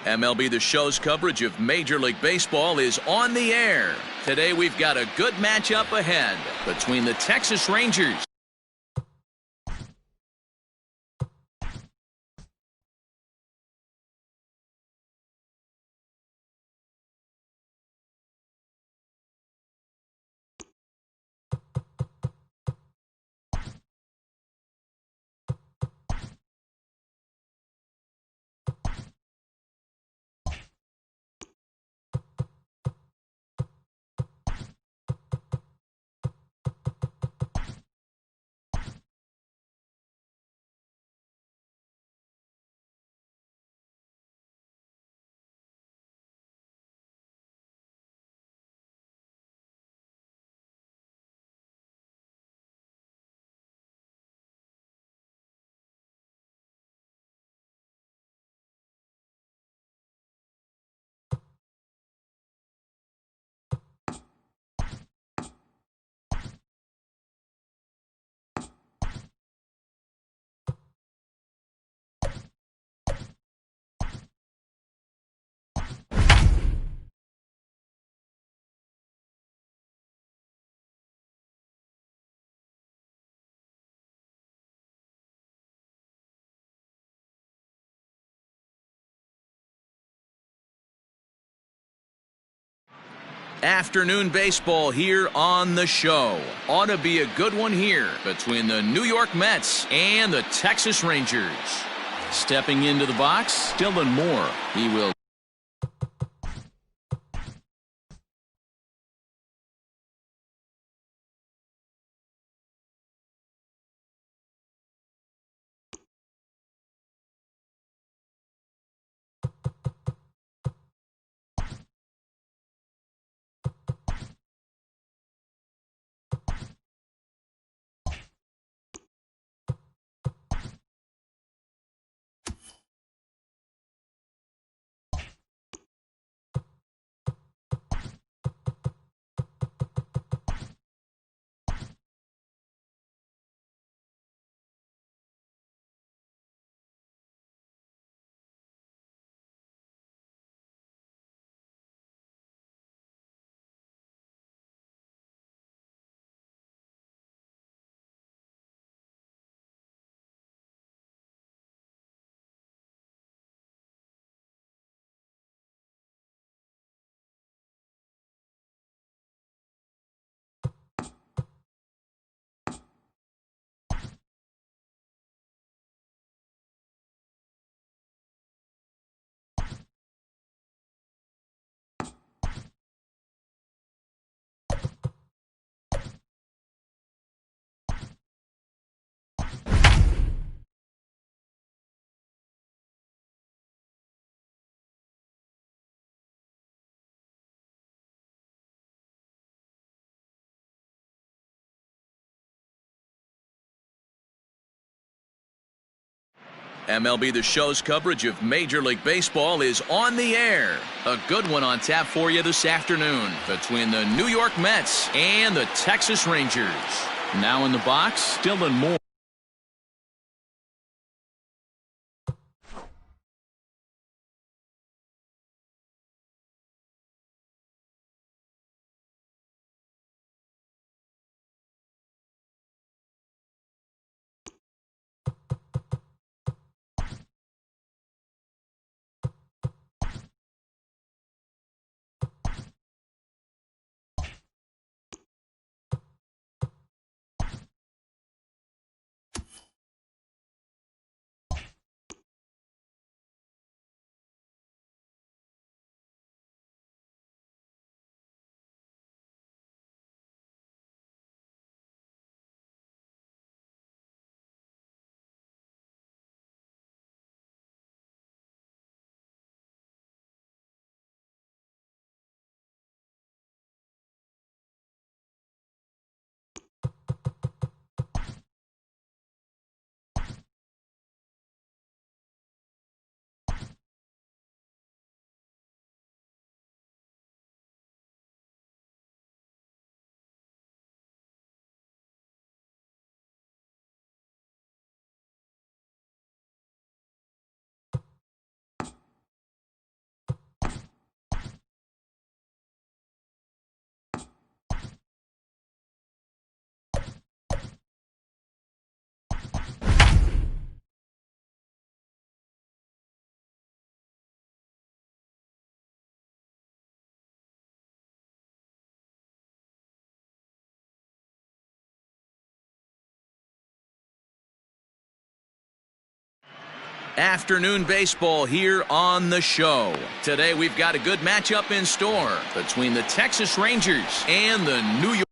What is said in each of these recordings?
MLB The Show's coverage of Major League Baseball is on the air. Today we've got a good matchup ahead between the Texas Rangers Afternoon baseball here on the show. Ought to be a good one here between the New York Mets and the Texas Rangers. Stepping into the box, Dylan Moore. He will MLB The Show's coverage of Major League Baseball is on the air. A good one on tap for you this afternoon between the New York Mets and the Texas Rangers. Now in the box, Dylan Moore. Afternoon baseball here on the show. Today we've got a good matchup in store between the Texas Rangers and the New York.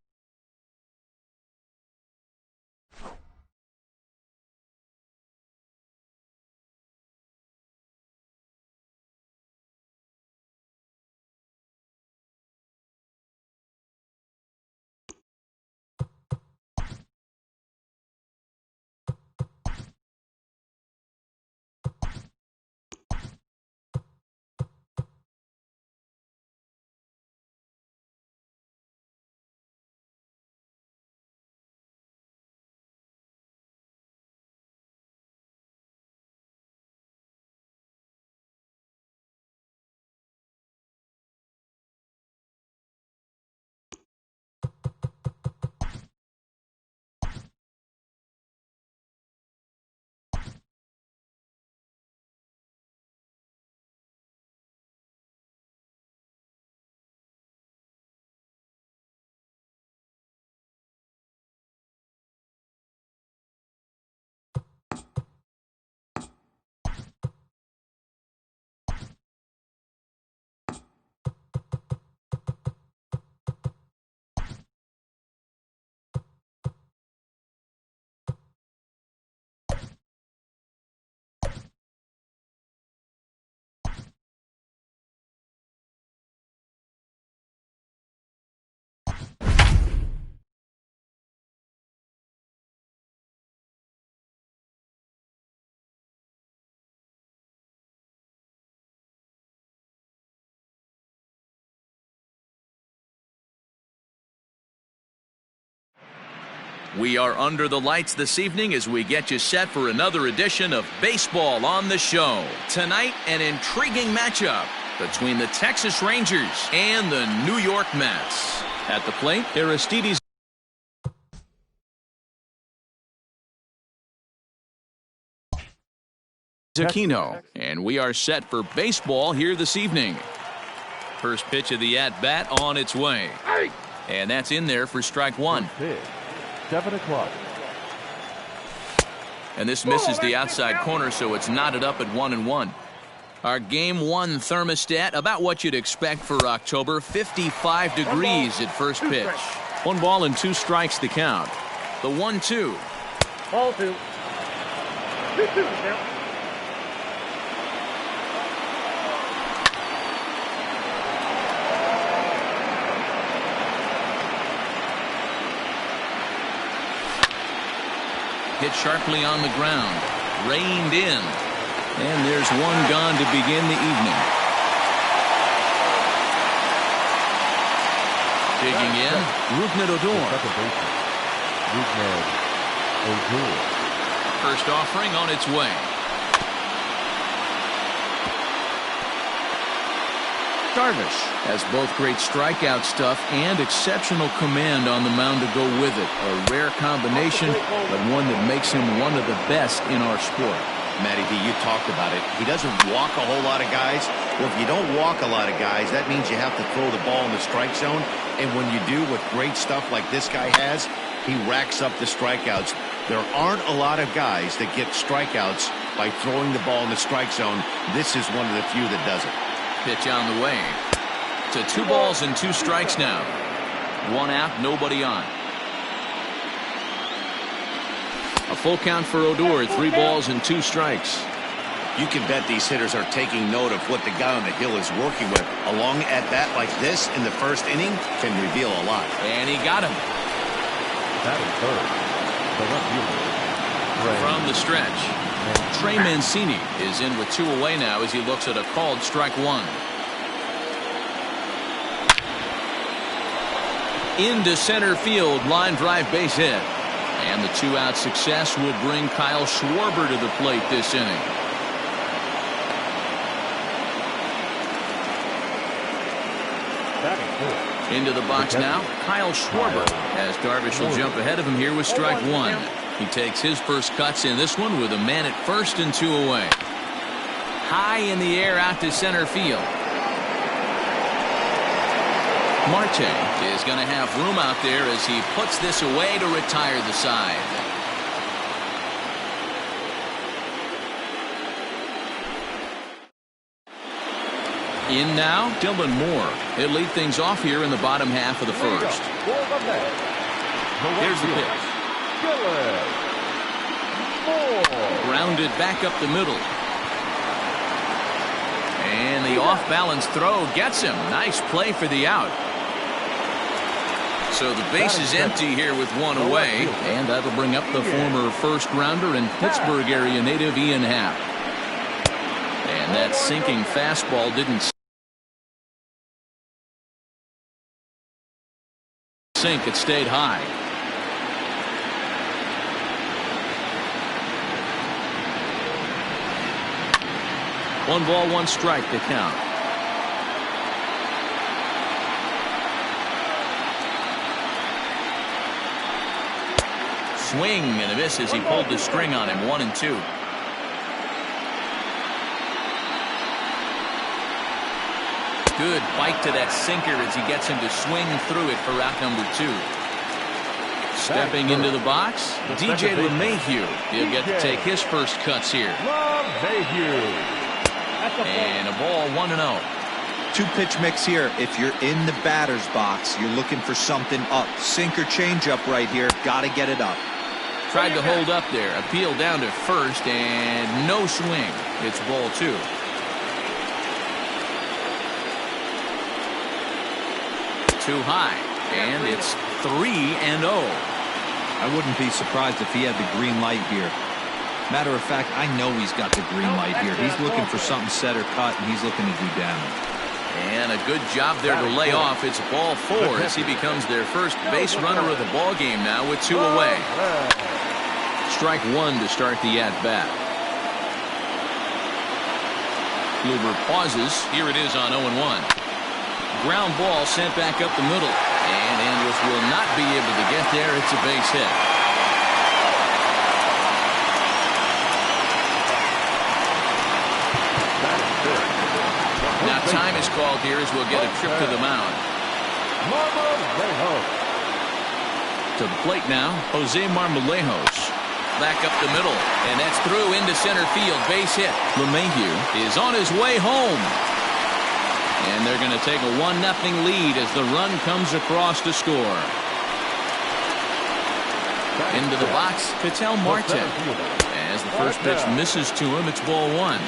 We are under the lights this evening as we get you set for another edition of Baseball on the Show. Tonight, an intriguing matchup between the Texas Rangers and the New York Mets. At the plate, Aristides Aquino, and we are set for baseball here this evening. First pitch of the at-bat on its way. And that's in there for strike one. 7 o'clock. And this misses the outside corner, so it's knotted up at 1-1. Our game one thermostat, about what you'd expect for October, 55 degrees at first pitch. 1 ball and 2 strikes to count. The 1-2. Ball 2. 2-2 now. Hit sharply on the ground, reined in, and there's one gone to begin the evening. Digging in, Rougned Odor. First offering on its way. Darvish has both great strikeout stuff and exceptional command on the mound to go with it. A rare combination, but one that makes him one of the best in our sport. Matty B, you talked about it. He doesn't walk a whole lot of guys. Well, if you don't walk a lot of guys, that means you have to throw the ball in the strike zone. And when you do with great stuff like this guy has, he racks up the strikeouts. There aren't a lot of guys that get strikeouts by throwing the ball in the strike zone. This is one of the few that does it. Pitch on the way. To 2 balls and 2 strikes now. 1 out, nobody on. A full count for Odor, 3 balls and 2 strikes. You can bet these hitters are taking note of what the guy on the hill is working with. A long at bat like this in the first inning can reveal a lot. And he got him. That is third. The left fielder. From the stretch. Trey Mancini is in with 2 away now as he looks at a called strike 1. Into center field, line drive base hit. And the 2-out success would bring Kyle Schwarber to the plate this inning. Into the box now, Kyle Schwarber, as Darvish will jump ahead of him here with strike 1. He takes his first cuts in this one with a man at first and 2 away. High in the air out to center field. Marte is going to have room out there as he puts this away to retire the side. In now, Dylan Moore. He'll lead things off here in the bottom half of the first. Here's the pitch. Grounded back up the middle. And the off-balance throw gets him. Nice play for the out. So the base is empty here with one away. And that'll bring up the former first-rounder and Pittsburgh area native Ian Happ. And that sinking fastball didn't sink. It stayed high. One ball, one strike to count. Swing and a miss as he pulled the string on him. 1-2. Good bite to that sinker as he gets him to swing through it for out number 2. Stepping into the box, DJ LeMahieu. He'll get to take his first cuts here. And a ball, 1-0. 2-pitch mix here. If you're in the batter's box, you're looking for something up. Sinker changeup right here. Got to get it up. Tried to hold up there. Appeal down to first and no swing. It's ball 2. Too high. And it's 3-0. I wouldn't be surprised if he had the green light here. Matter of fact, I know he's got the green light here. He's looking for something set or cut, and he's looking to do damage. And a good job there to lay off. It's ball 4 as he becomes their first base runner of the ball game now with 2 away. Strike 1 to start the at-bat. Kluber pauses. Here it is on 0-1. Ground ball sent back up the middle. And Andrus will not be able to get there. It's a base hit. Now time is called here as we'll get a trip to the mound. To the plate now, Jose Marmolejos. Back up the middle, and that's through into center field. Base hit. LeMahieu is on his way home. And they're going to take a 1-0 lead as the run comes across to score. Into the box, Ketel Marte. As the first pitch misses to him, it's ball 1.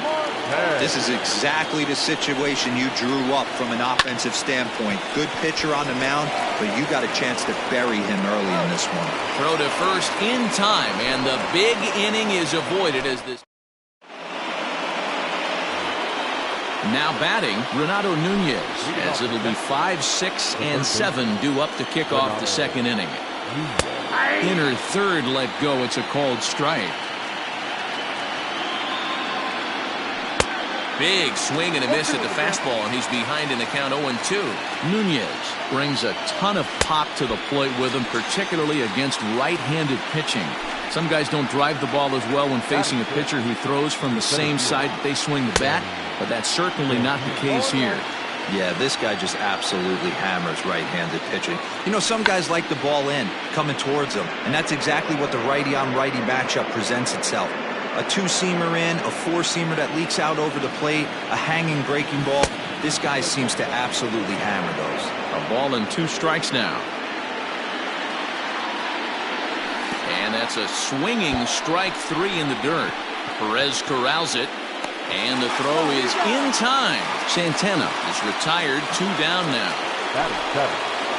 This is exactly the situation you drew up from an offensive standpoint. Good pitcher on the mound, but you got a chance to bury him early in this one. Throw to first in time, and the big inning is avoided as this. Now batting, Renato Nunez, as it'll be 5, 6, and 7 due up to kick off the second inning. Inner third let go. It's a called strike. Big swing and a miss at the fastball, and he's behind in the count 0-2. Nunez brings a ton of pop to the plate with him, particularly against right-handed pitching. Some guys don't drive the ball as well when facing a pitcher who throws from the same side that they swing the bat, but that's certainly not the case here. Yeah, this guy just absolutely hammers right-handed pitching. You know, some guys like the ball in, coming towards them, and that's exactly what the righty-on-righty matchup presents itself. A 2-seamer in, a 4-seamer that leaks out over the plate, a hanging breaking ball. This guy seems to absolutely hammer those. A ball and 2 strikes now. And that's a swinging strike 3 in the dirt. Perez corrals it. And the throw is in time. Santana is retired. 2 down now.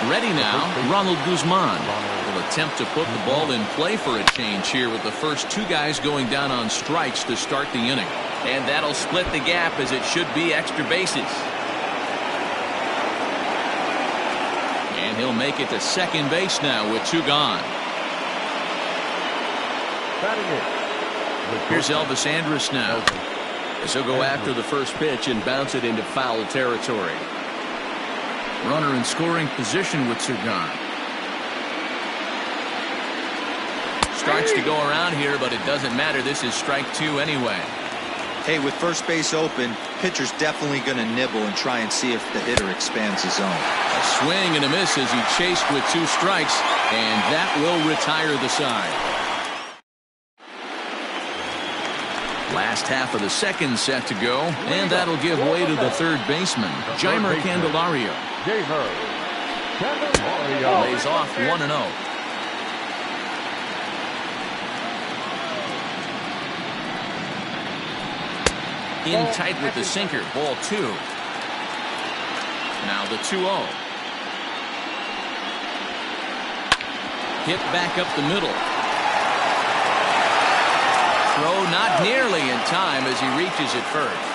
Ready now, Ronald Guzman will attempt to put the ball in play for a change here with the first 2 guys going down on strikes to start the inning. And that'll split the gap as it should be extra bases. And he'll make it to second base now with 2 gone. Here's Elvis Andrus now. As he'll go after the first pitch and bounce it into foul territory. Runner in scoring position with 2 gone. Starts to go around here, but it doesn't matter. This is strike 2 anyway. Hey, with first base open, pitcher's definitely going to nibble and try and see if the hitter expands his zone. A swing and a miss as he chased with 2 strikes, and that will retire the side. Last half of the second set to go, and that'll give way to the third baseman, Jeimer Candelario. Lays off 1-0. In tight with the sinker, ball 2. Now the 2-0. Hit back up the middle. Throw not nearly in time as he reaches it first.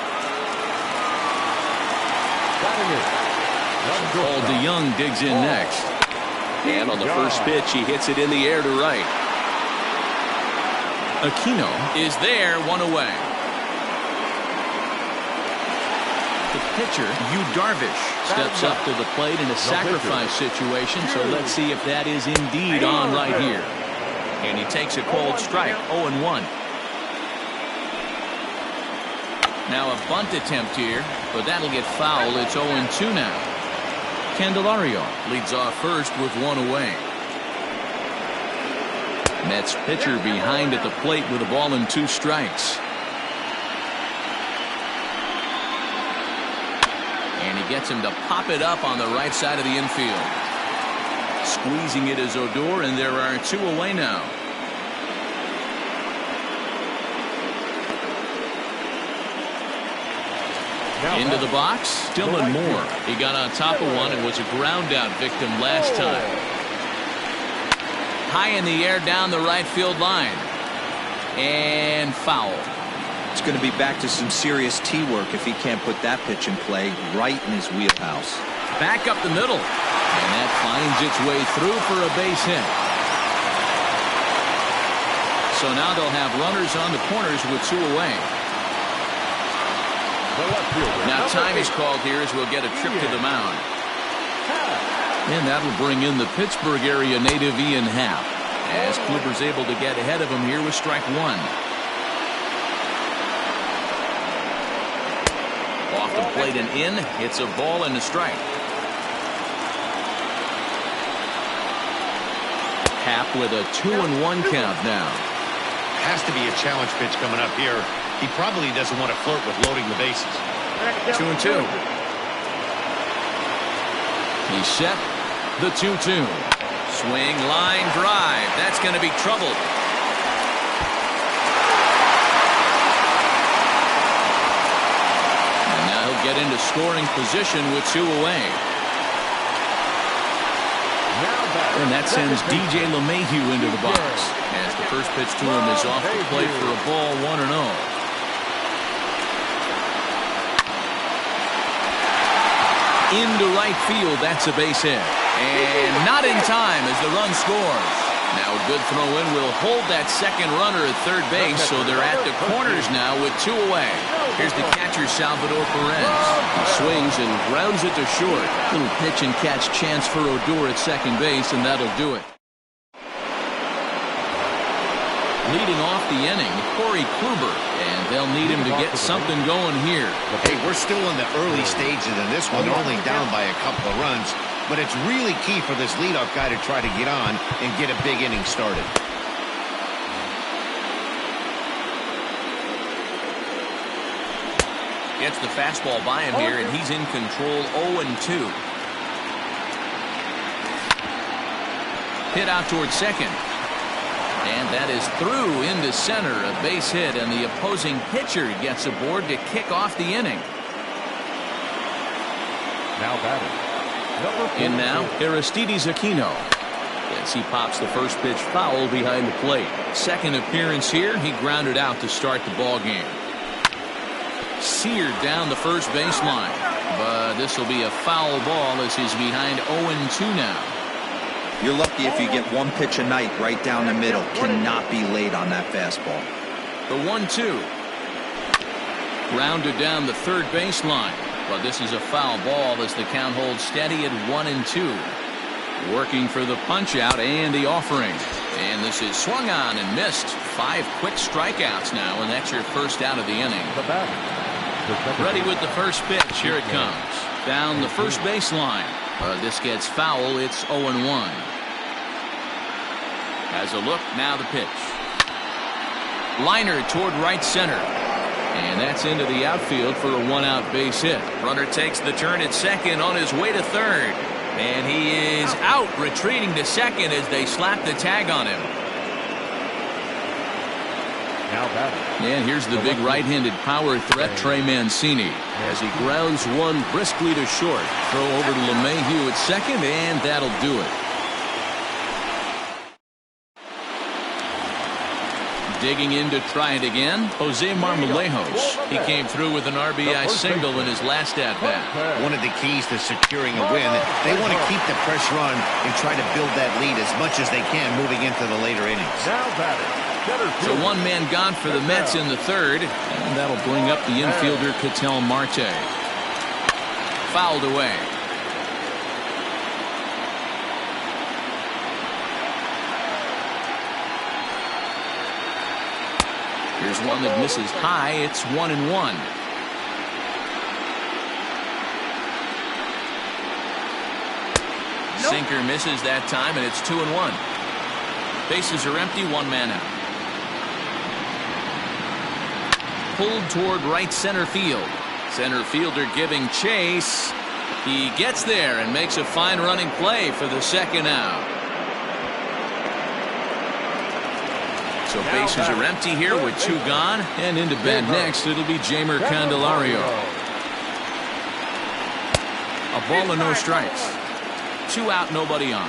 Paul DeYoung digs in next. And on the first pitch, he hits it in the air to right. Aquino is there, 1 away. The pitcher, Yu Darvish, steps up to the plate in a sacrifice situation, so let's see if that is indeed on right here. And he takes a cold strike, 0-1. Now a bunt attempt here, but that'll get foul. It's 0-2 now. Candelario leads off first with 1 away. Mets pitcher behind at the plate with a ball and 2 strikes. And he gets him to pop it up on the right side of the infield. Squeezing it is Odor, and there are 2 away now. Into the box, Dylan Moore. He got on top of one and was a ground out victim last time. High in the air down the right field line. And foul. It's going to be back to some serious tee work if he can't put that pitch in play right in his wheelhouse. Back up the middle. And that finds its way through for a base hit. So now they'll have runners on the corners with 2 away. Now time is called here as we'll get a trip to the mound. And that'll bring in the Pittsburgh area native Ian Happ, as Kluber's able to get ahead of him here with strike 1. Off the plate and in. It's a ball and a strike. Happ with a 2-1 count now. Has to be a challenge pitch coming up here. He probably doesn't want to flirt with loading the bases. 2-2. He's set. The 2-2. Swing, line, drive. That's going to be trouble. And now he'll get into scoring position with 2 away. And that sends DJ LeMahieu into the box, as the first pitch to him is off the plate for a ball, 1-0. Into right field, that's a base hit. And not in time as the run scores. Now a good throw in will hold that second runner at third base, so they're at the corners now with 2 away. Here's the catcher, Salvador Perez. He swings and grounds it to short. Little pitch and catch chance for Odor at second base, and that'll do it. Leading off the inning, Corey Kluber, and they'll need him to get something going here. Hey, we're still in the early stages of this one. They're only down by a couple of runs, but it's really key for this leadoff guy to try to get on and get a big inning started. Gets the fastball by him here, and he's in control, 0-2. Hit out towards second. And that is through into center, a base hit, and the opposing pitcher gets aboard to kick off the inning. Now batting. In now, Aristides Aquino. As he pops the first pitch foul behind the plate. Second appearance here, he grounded out to start the ball game. Seared down the first baseline, but this will be a foul ball as he's behind 0-2 now. You're lucky if you get one pitch a night right down the middle. Cannot be late on that fastball. The 1-2. Grounded down the third baseline, but this is a foul ball as the count holds steady at 1-2. Working for the punch out and the offering. And this is swung on and missed. 5 quick strikeouts now, and that's your first out of the inning. Ready with the first pitch. Here it comes. Down the first baseline. This gets foul. It's 0-1. Has a look. Now the pitch. Liner toward right center. And that's into the outfield for a one-out base hit. Runner takes the turn at second on his way to third. And he is out, retreating to second as they slap the tag on him. Now batting. And here's the big right-handed power threat, Trey Mancini. As he grounds one briskly to short. Throw over to LeMahieu at second, and that'll do it. Digging in to try it again, Jose Marmolejos. He came through with an RBI single in his last at-bat. One of the keys to securing a win, they want to keep the pressure on and try to build that lead as much as they can moving into the later innings. Now batting. So one man gone for the Mets in the third, and that'll bring up the infielder Ketel Marte. Fouled away. Here's one that misses high. It's 1-1. Sinker misses that time, and it's 2-1. Bases are empty, one man out. Pulled toward right center field. Center fielder giving chase. He gets there and makes a fine running play for the second out. So bases are empty here with two gone, and into bat next it'll be Jeimer Candelario. A ball and no strikes. Two out, nobody on.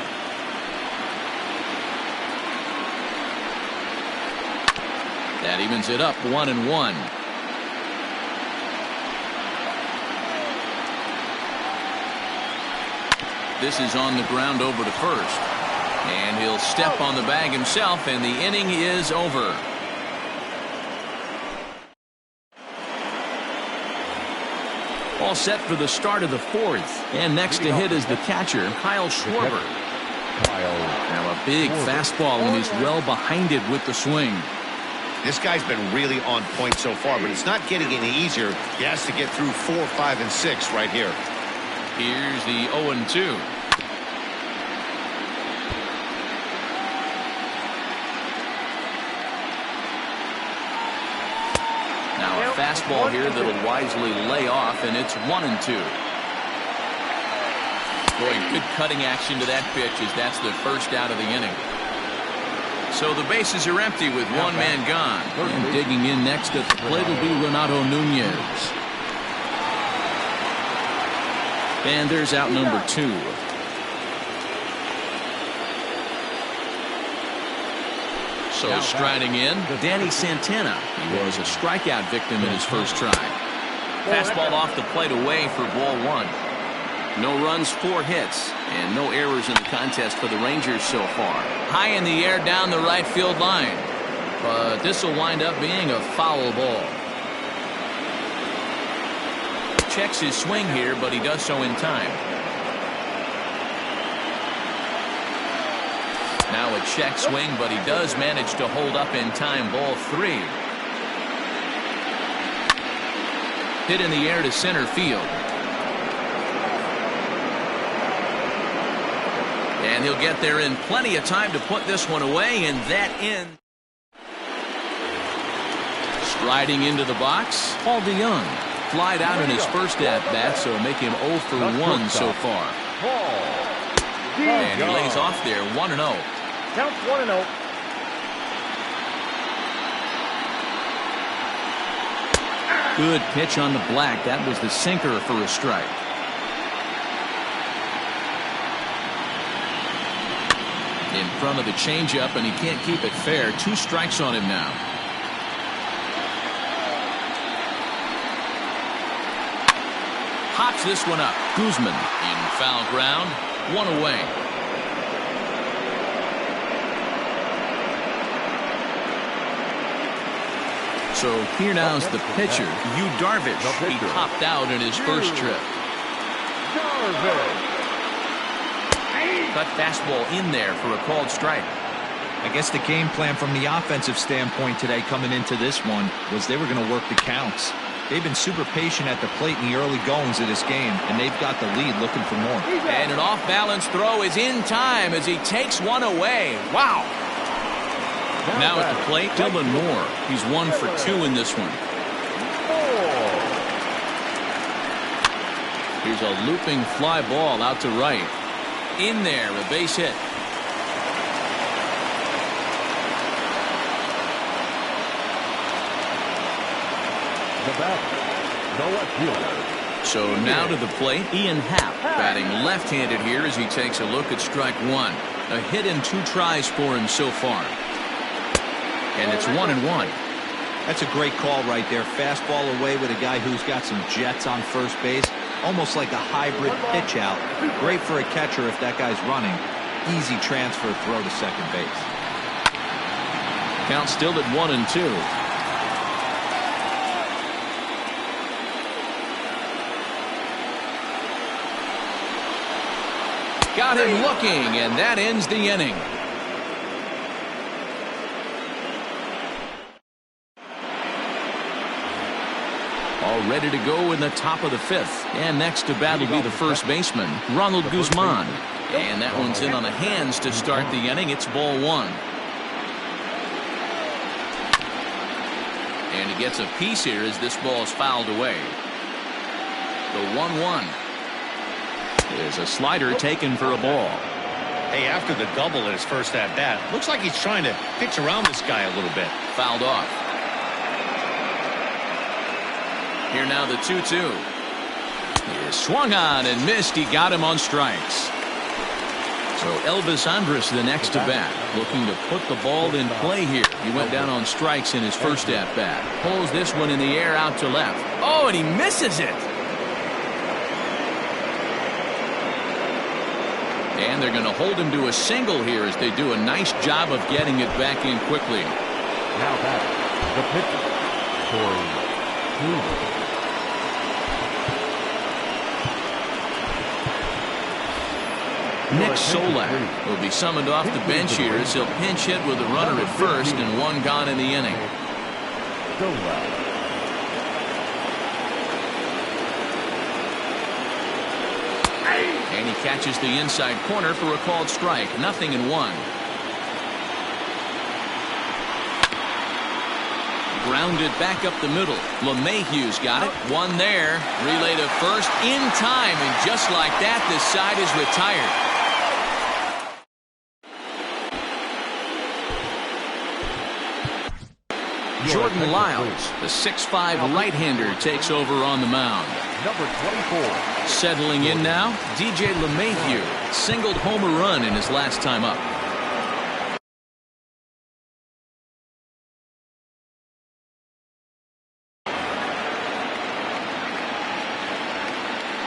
That evens it up, 1-1. This is on the ground over to first. And he'll step on the bag himself, and the inning is over. All set for the start of the fourth. And next to hit is the catcher, Kyle Schwarber. Now a big fastball, and he's well behind it with the swing. This guy's been really on point so far, but it's not getting any easier. He has to get through 4, 5, and 6 right here. Here's the 0-2. Now a fastball here that'll wisely lay off, and it's 1-2. Boy, good cutting action to that pitch as that's the first out of the inning. So the bases are empty with one man gone. And digging in next at the plate will be Renato Nunez. And there's out number 2. So striding in, Danny Santana. He was a strikeout victim in his first try. Fastball off the plate away for ball 1. No runs, 4 hits, and no errors in the contest for the Rangers so far. High in the air down the right field line. But this will wind up being a foul ball. Checks his swing here, but he does so in time. Now a check swing, but he does manage to hold up in time. Ball 3. Hit in the air to center field. And he'll get there in plenty of time to put this one away, and that in. Striding into the box, Paul DeYoung. Flied out in his first at-bat, so make him 0 for 1 so far. And he lays off there, 1-0. Counts 1-0. Good pitch on the black. That was the sinker for a strike. In front of the changeup, and he can't keep it fair. 2 strikes on him now. Hops this one up. Guzman in foul ground. 1 away. So here now's the pitcher, Yu Darvish. He topped out in his first trip. Cut fastball in there for a called strike. I guess the game plan from the offensive standpoint today coming into this one was they were going to work the counts. They've been super patient at the plate in the early goings of this game, and they've got the lead looking for more. And an off-balance throw is in time as he takes one away. Wow. Now at the plate, Dylan Moore. He's 1 for 2 in this one. Here's a looping fly ball out to right. In there, a base hit. The batter, the left fielder. So now to the plate, Ian Happ, batting left-handed here as he takes a look at strike one. A hit in 2 tries for him so far. And it's 1-1. That's a great call right there. Fastball away with a guy who's got some jets on first base. Almost like a hybrid pitch out. Great for a catcher if that guy's running. Easy transfer throw to second base. Count still at 1-2. Got him looking, and that ends the inning. All ready to go in the top of the 5th. And next to bat will be the first baseman, Ronald Guzman. And that one's in on the hands to start the inning. It's ball 1. And he gets a piece here as this ball is fouled away. The 1-1 is a slider taken for a ball. Hey, after the double in his first at bat, looks like he's trying to pitch around this guy a little bit. Fouled off. Here now the 2-2. He is swung on and missed. He got him on strikes. So Elvis Andrus the next to bat, looking to put the ball in play here. He went down on strikes in his first at bat. Pulls this one in the air out to left. Oh, and he misses it. And they're going to hold him to a single here as they do a nice job of getting it back in quickly. Now back, the pitcher, Corey Kluber. Nick Solak will be summoned off the bench here as he'll pinch hit with a runner at first and 1 gone in the inning. And he catches the inside corner for a called strike. 0-1. Grounded back up the middle. LeMahieu's got it. 1 there. Relay to first in time, and just like that, this side is retired. Jordan Lyles, the 6'5" right-hander, takes over on the mound. Number 24. Settling in now, DJ LeMahieu singled home a run in his last time up.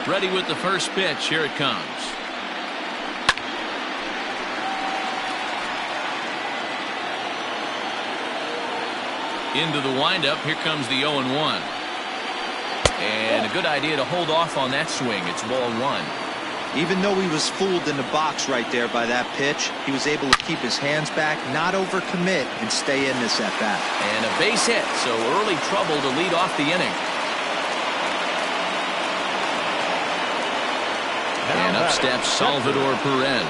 Ready with the first pitch. Here it comes. Into the windup. Here comes the 0-1. And a good idea to hold off on that swing. It's ball 1. Even though he was fooled in the box right there by that pitch, he was able to keep his hands back, not overcommit, and stay in this at bat. And a base hit, so early trouble to lead off the inning. And up steps Salvador Perez.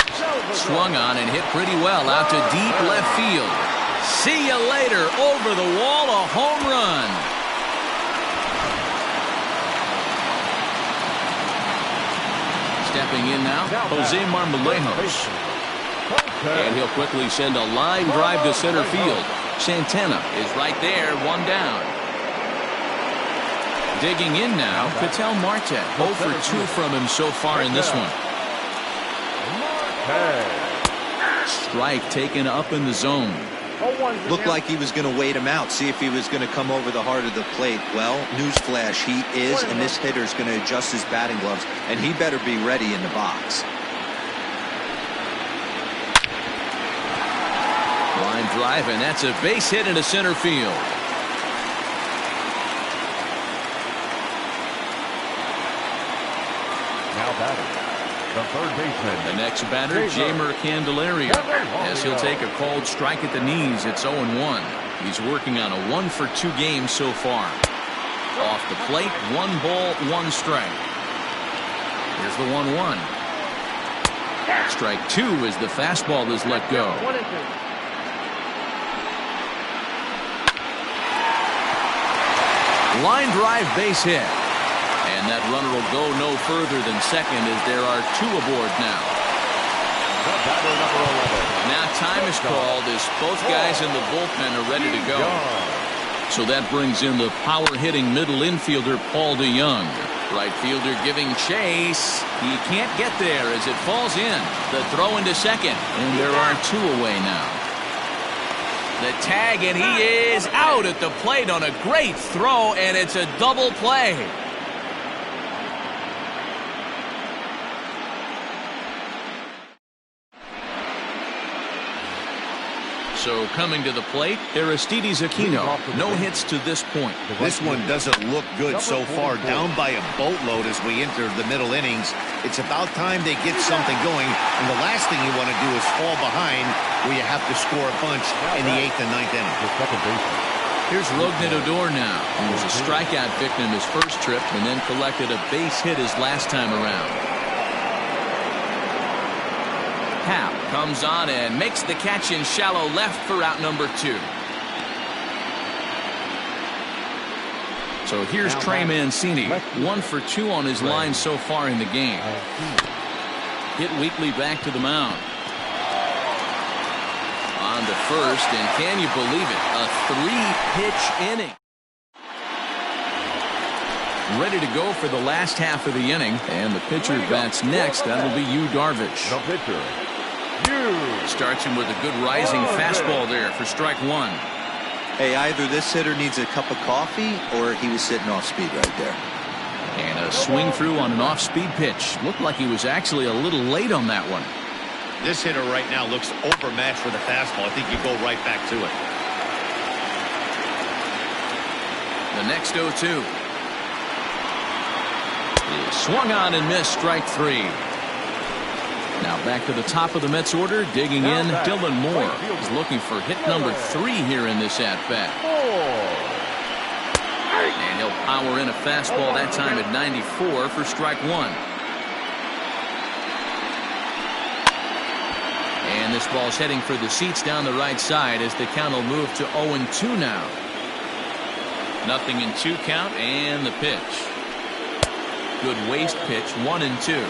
Swung on and hit pretty well out to deep left field. See you later. Over the wall, a home run. Stepping in now, Jose Marmolejos. And he'll quickly send a line drive to center field. Santana is right there, 1 down. Digging in now, Ketel Marte. 0 for 2 from him so far in this one. Strike taken up in the zone. Looked like he was going to wait him out, see if he was going to come over the heart of the plate. Well, newsflash, he is, and this hitter is going to adjust his batting gloves, and he better be ready in the box. Line drive, and that's a base hit into center field. Now batting, the third baseman. The next batter, Jeimer Candelario, as he'll take a called strike at the knees. It's 0-1. He's working on a 1 for 2 game so far. Off the plate, 1 ball, 1 strike. Here's the 1-1. Strike 2 as the fastball is let go. Line drive, base hit. And that runner will go no further than second as there are 2 aboard now. The batter, number 11. Now time is called as both guys in the bullpen are ready to go. So that brings in the power-hitting middle infielder, Paul DeYoung. Right fielder giving chase. He can't get there as it falls in. The throw into second. And there are 2 away now. The tag, and he is out at the plate on a great throw, and it's a double play. So coming to the plate, Aristides Aquino. No hits to this point. This one doesn't look good so far. Down by a boatload as we enter the middle innings. It's about time they get something going. And the last thing you want to do is fall behind where you have to score a bunch in the 8th and 9th inning. Here's Rougned Odor now. He was a strikeout victim his first trip and then collected a base hit his last time around. Happ comes on and makes the catch in shallow left for out number 2. So here's Trey Mancini, 1 for 2 on his line so far in the game. Hit weakly back to the mound. On to first, and can you believe it? A 3-pitch inning. Ready to go for the last half of the inning, and the pitcher bats next. That'll be Yu Darvish. The pitcher. Starts him with a good rising fastball there for strike 1. Hey, either this hitter needs a cup of coffee or he was sitting off speed right there. And a swing through on an off-speed pitch. Looked like he was actually a little late on that one. This hitter right now looks overmatched for the fastball. I think you go right back to it. The next 0-2. He swung on and missed, strike 3. Now back to the top of the Mets order, digging in, Dylan Moore. He's looking for hit number 3 here in this at-bat. And he'll power in a fastball that time at 94 for strike 1. And this ball's heading for the seats down the right side as the count will move to 0-2 now. Nothing in 2 count, and the pitch. Good waist pitch, 1-2.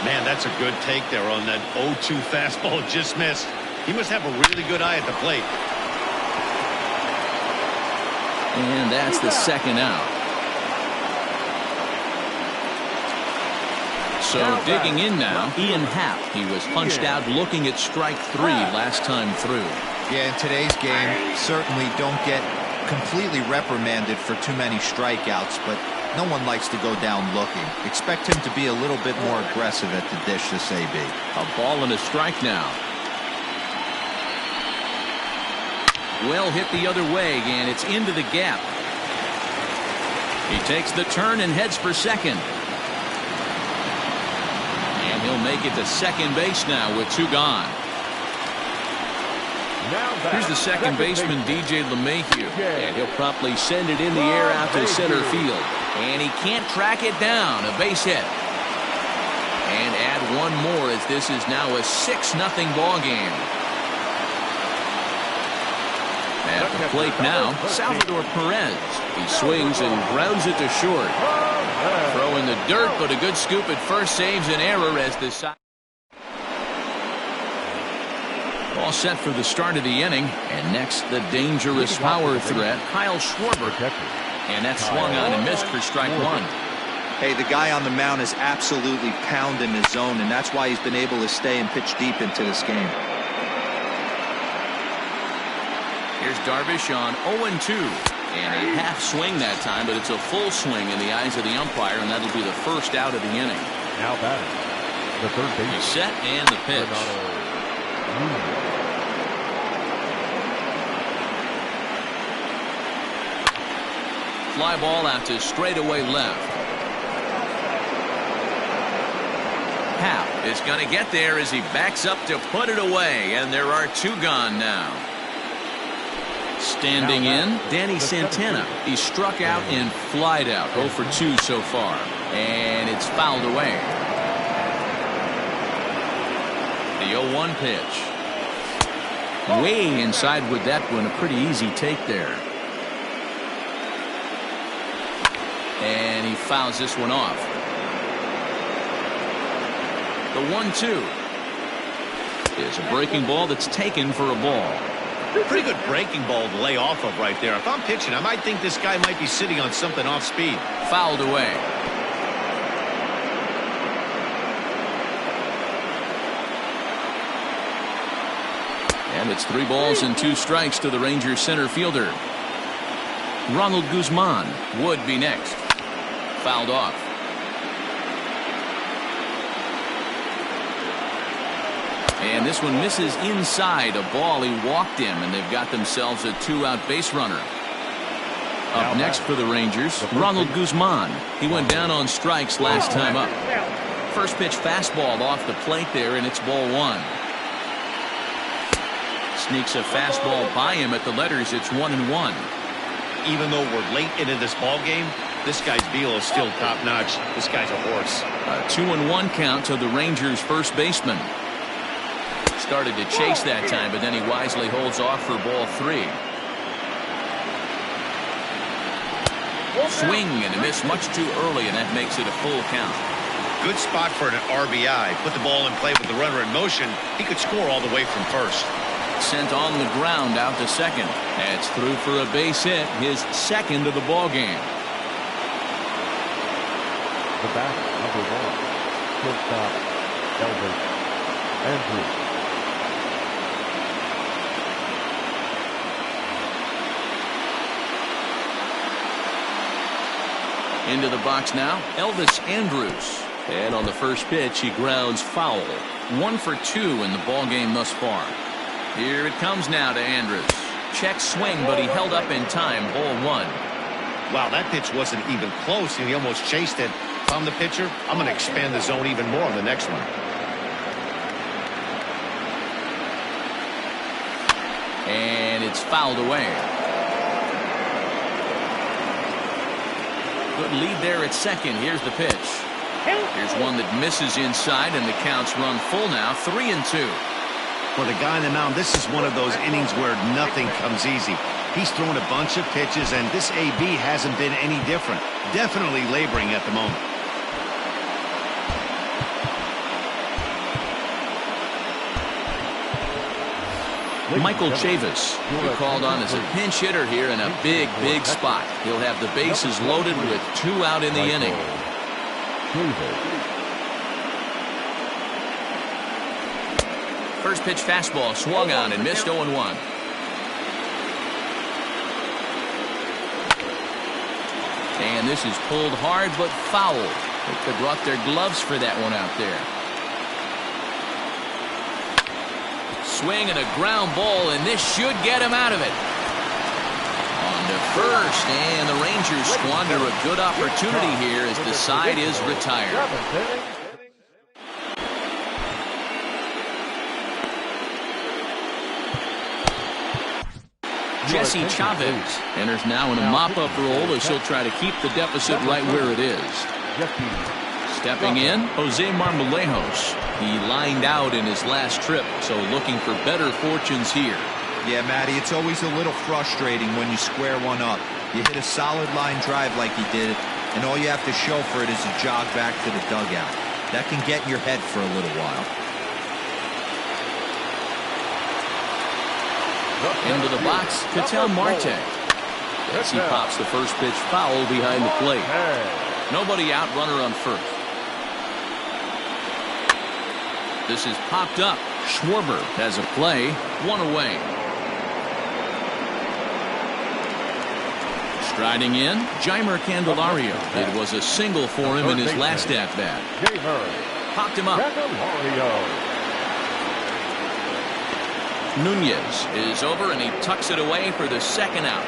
Man, that's a good take there on that 0-2 fastball just missed. He must have a really good eye at the plate. And that's the second out. So digging in now, Ian Happ. He was punched out looking at strike 3 last time through. Yeah, in today's game, certainly don't get completely reprimanded for too many strikeouts, but no one likes to go down looking. Expect him to be a little bit more aggressive at the dish this AB. A ball and a strike now. Well hit the other way, and it's into the gap. He takes the turn and heads for second. And he'll make it to second base now with 2 gone. Here's the second baseman, DJ LeMahieu, and he'll promptly send it in the air out to center field. And he can't track it down. A base hit. And add 1 more as this is now a 6-0 ball game. At the plate now, Salvador Perez. He swings and grounds it to short. Throw in the dirt, but a good scoop at first saves an error as the side. All set for the start of the inning. And next, the dangerous power threat, Kyle Schwarber. And that swung on and missed for strike 1. Hey, the guy on the mound is absolutely pounding his zone, and that's why he's been able to stay and pitch deep into this game. Here's Darvish on 0-2. And a half swing that time, but it's a full swing in the eyes of the umpire, and that'll be the first out of the inning. Now batting, the third base. He's set and the pitch. Fly ball out to straightaway left. Happ is going to get there as he backs up to put it away, and there are 2 gone now. Standing in, Danny Santana. He struck out and flied out. 0 for 2 so far, and it's fouled away. The 0-1 pitch. Way inside with that one. A pretty easy take there. And he fouls this one off. The 1-2 is a breaking ball that's taken for a ball. Pretty good breaking ball to lay off of right there. If I'm pitching, I might think this guy might be sitting on something off speed. Fouled away. And it's 3 balls and 2 strikes to the Rangers center fielder. Ronald Guzman would be next. Fouled off. And this one misses inside a ball he walked him, and they've got themselves a 2-out base runner. Up next for the Rangers, Ronald Guzman. He went down on strikes last time up. First pitch fastball off the plate there, and it's ball 1. Sneaks a fastball by him at the letters. It's 1-1. Even though we're late into this ball game, this guy's deal is still top notch. This guy's a horse. A 2-1 count to the Rangers first baseman. Started to chase that time, but then he wisely holds off for ball 3. Swing and a miss much too early, and that makes it a full count. Good spot for an RBI. Put the ball in play with the runner in motion. He could score all the way from first. Sent on the ground out to second. That's through for a base hit, his second of the ball game. The batter, number 1, shortstop, Elvis Andrews. Into the box now, Elvis Andrews. And on the first pitch, he grounds foul. 1 for 2 in the ball game thus far. Here it comes now to Andrews. Check swing, but he held up in time. Ball 1. Wow, that pitch wasn't even close, and he almost chased it. If I'm the pitcher, I'm going to expand the zone even more on the next one. And it's fouled away. Good lead there at second. Here's the pitch. Here's one that misses inside, and the count's run full now. 3-2. For the guy on the mound, this is one of those innings where nothing comes easy. He's thrown a bunch of pitches, and this AB hasn't been any different. Definitely laboring at the moment. Michael Chavis will be called on as a pinch hitter here in a big spot. He'll have the bases loaded with 2 out in the inning. First pitch fastball swung on and missed. 0-1. And this is pulled hard but foul. They could have brought their gloves for that one out there. Swing and a ground ball, and this should get him out of it. On to first, and the Rangers squander a good opportunity here as the side is retired. Jesse Chavez enters now in a mop-up role as he'll try to keep the deficit right where it is. Stepping in, Jose Marmolejos. He lined out in his last trip, so looking for better fortunes here. Yeah, Matty, it's always a little frustrating when you square one up. You hit a solid line drive like he did, and all you have to show for it is a jog back to the dugout. That can get in your head for a little while. Into the box, Ketel Marte. As he pops the first pitch foul behind the plate. Nobody out, runner on first. This is popped up. Schwarber has a play. 1 away. Striding in, Jeimer Candelario. It was a single for him in his last at-bat. Popped him up. Nunez is over, and he tucks it away for the second out.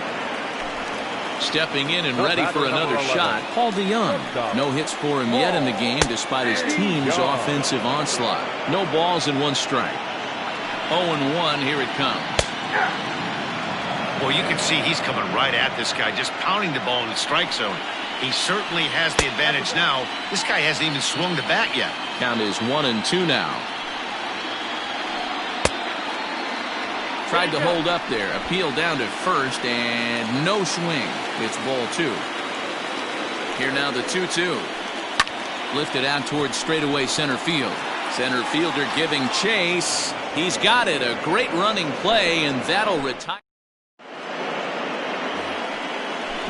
Stepping in and ready for another shot, Paul DeYoung. No hits for him yet in the game despite his team's offensive onslaught. No balls and 1 strike. 0-1, here it comes. Well, you can see he's coming right at this guy, just pounding the ball in the strike zone. He certainly has the advantage now. This guy hasn't even swung the bat yet. Count is 1-2 now. Tried to hold up there. Appeal down to first, and no swing. It's ball 2. Here now the 2-2. Lifted out towards straightaway center field. Center fielder giving chase. He's got it. A great running play, and that'll retire.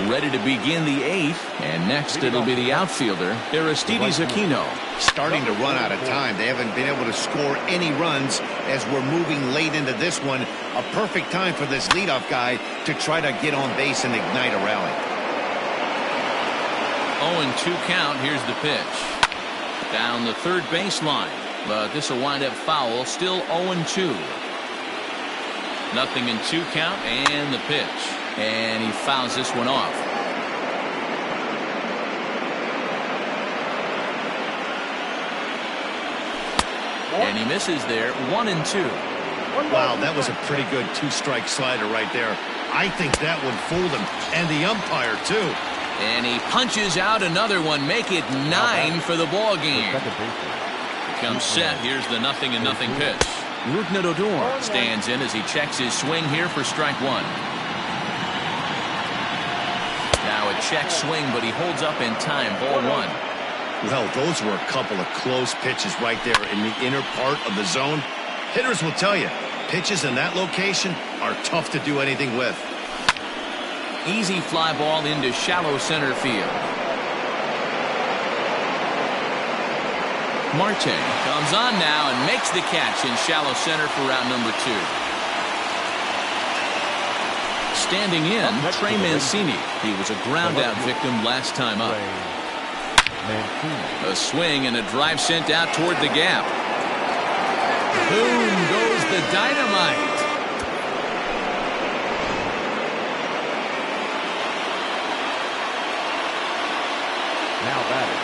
Ready to begin the 8th, and next it'll be the outfielder, Aristides Aquino. Starting to run out of time. They haven't been able to score any runs as we're moving late into this one. A perfect time for this leadoff guy to try to get on base and ignite a rally. 0-2 count. Here's the pitch. Down the third baseline, but this will wind up foul. Still 0-2. 0-2 count, and the pitch. And he fouls this one off. And he misses there. 1-2. Wow, that was a pretty good two-strike slider right there. I think that one fooled him, and the umpire too. And he punches out another one. Make it 9 for the ball game. Comes set. Here's the 0-0 pitch. Rougned Odor stands in as he checks his swing here for strike 1. Now a check swing, but he holds up in time. Ball 1. Well, those were a couple of close pitches right there in the inner part of the zone. Hitters will tell you, pitches in that location are tough to do anything with. Easy fly ball into shallow center field. Marte comes on now and makes the catch in shallow center for route number 2. Standing in, Trey Mancini. He was a ground-out victim last time up. A swing and a drive sent out toward the gap. Boom goes the dynamite. Now batting,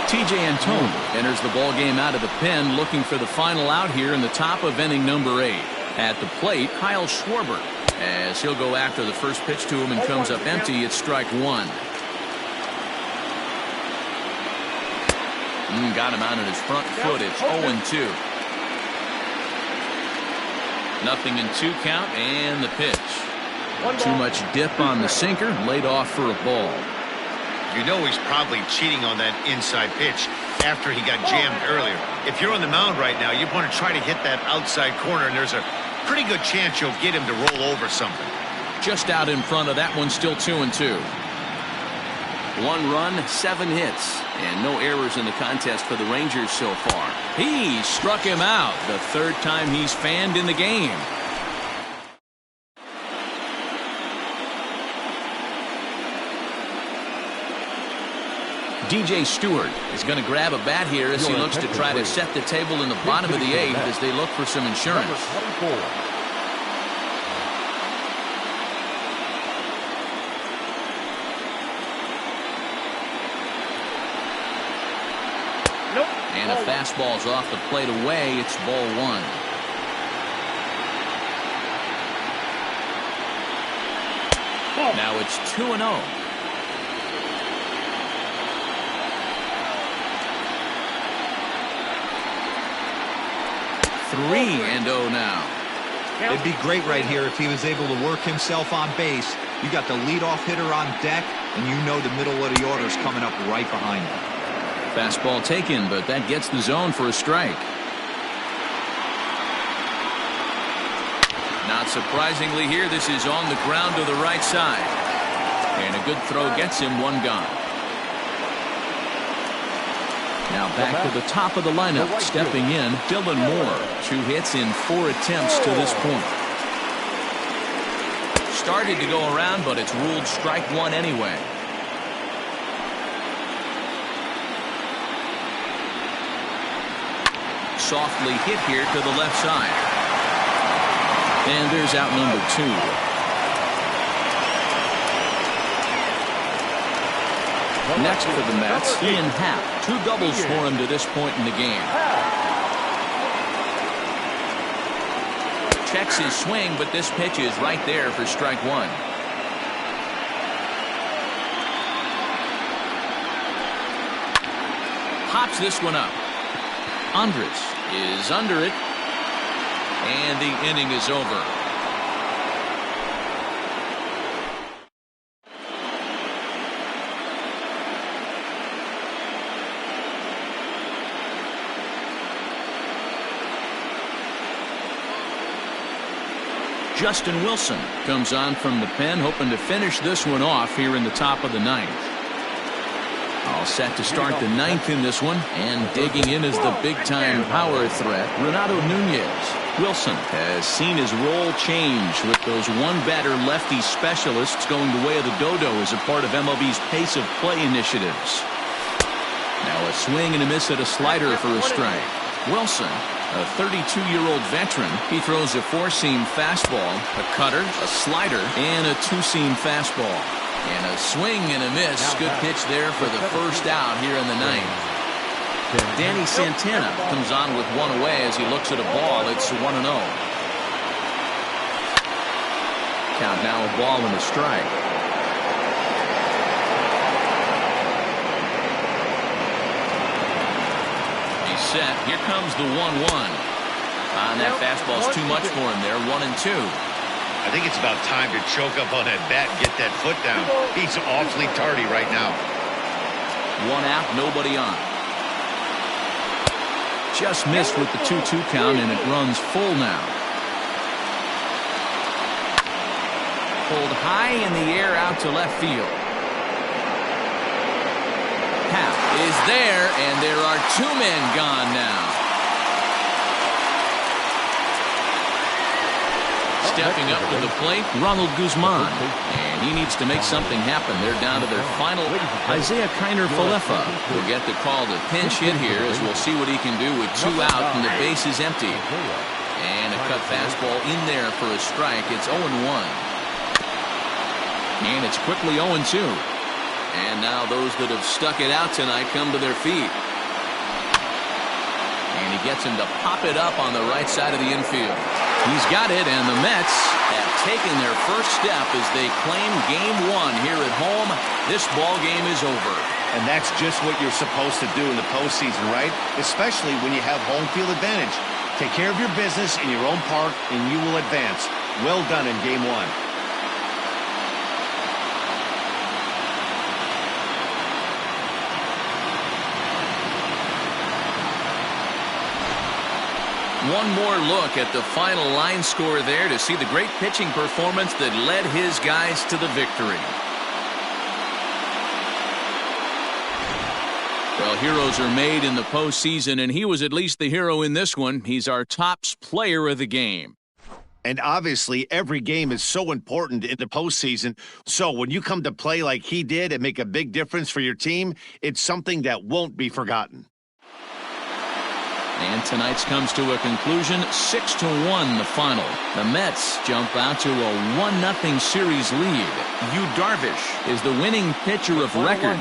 T.J. Antone enters the ball game out of the pen, looking for the final out here in the top of inning number 8. At the plate, Kyle Schwarber, as he'll go after the first pitch to him and comes up empty. It's strike 1. Got him out on his front foot. It's 0-2. 0-2 count, and the pitch. Too much dip on the sinker, laid off for a ball. You know he's probably cheating on that inside pitch after he got jammed earlier. If you're on the mound right now, you want to try to hit that outside corner, and there's a pretty good chance you'll get him to roll over something. Just out in front of that one, still 2-2. 1 run, 7 hits, and no errors in the contest for the Rangers so far. He struck him out, the 3rd time he's fanned in the game. DJ Stewart is going to grab a bat here as he looks to try to set the table in the bottom of the 8th as they look for some insurance. And a fastball's off the plate away. It's ball 1. Now it's 2-0. Three and 0 now. It'd be great right here if he was able to work himself on base. You got the leadoff hitter on deck, and you know the middle of the order is coming up right behind him. Fastball taken, but that gets the zone for a strike. Not surprisingly here, this is on the ground to the right side. And a good throw gets him 1 gone. Now back to the top of the lineup, stepping in, Dylan Moore. 2 hits in 4 attempts to this point. Started to go around, but it's ruled strike 1 anyway. Softly hit here to the left side. And there's out number 2. Next for the Mets, Ian Happ. 2 doubles for him to this point in the game. Checks his swing, but this pitch is right there for strike 1. Pops this one up. Andres is under it, and the inning is over. Justin Wilson comes on from the pen, hoping to finish this one off here in the top of the ninth. All set to start the ninth in this one, and digging in is the big-time power threat, Renato Nunez. Wilson has seen his role change with those one-batter lefty specialists going the way of the dodo as a part of MLB's pace of play initiatives. Now a swing and a miss at a slider for a strike. Wilson, a 32-year-old veteran, he throws a four-seam fastball, a cutter, a slider, and a two-seam fastball. And a swing and a miss. Good pitch there for the first out here in the ninth. Danny Santana comes on with one away as he looks at a ball. It's 1-0. Count now a ball and a strike. He's set. Here comes the 1-1. And that fastball's too much for him there. 1-2. I think it's about time to choke up on that bat and get that foot down. He's awfully tardy right now. One out, nobody on. Just missed with the 2-2 count, and it runs full now. Pulled high in the air out to left field. Half is there, and there are two men gone now. Stepping up to the plate, Ronald Guzman. And he needs to make something happen. They're down to their final. Isaiah Kiner-Falefa will get the call to pinch hit here, as we'll see what he can do with two out and the base is empty. And a cut fastball in there for a strike. It's 0-1. And it's quickly 0-2. And now those that have stuck it out tonight come to their feet. And he gets him to pop it up on the right side of the infield. He's got it, and the Mets have taken their first step as they claim Game 1 here at home. This ball game is over. And that's just what you're supposed to do in the postseason, right? Especially when you have home field advantage. Take care of your business in your own park, and you will advance. Well done in Game 1. One more look at the final line score there to see the great pitching performance that led his guys to the victory. Well, heroes are made in the postseason, and he was at least the hero in this one. He's our top player of the game. And obviously, every game is so important in the postseason. So when you come to play like he did and make a big difference for your team, it's something that won't be forgotten. And tonight's comes to a conclusion, 6-1 the final. The Mets jump out to a 1-0 series lead. Yu Darvish is the winning pitcher of record.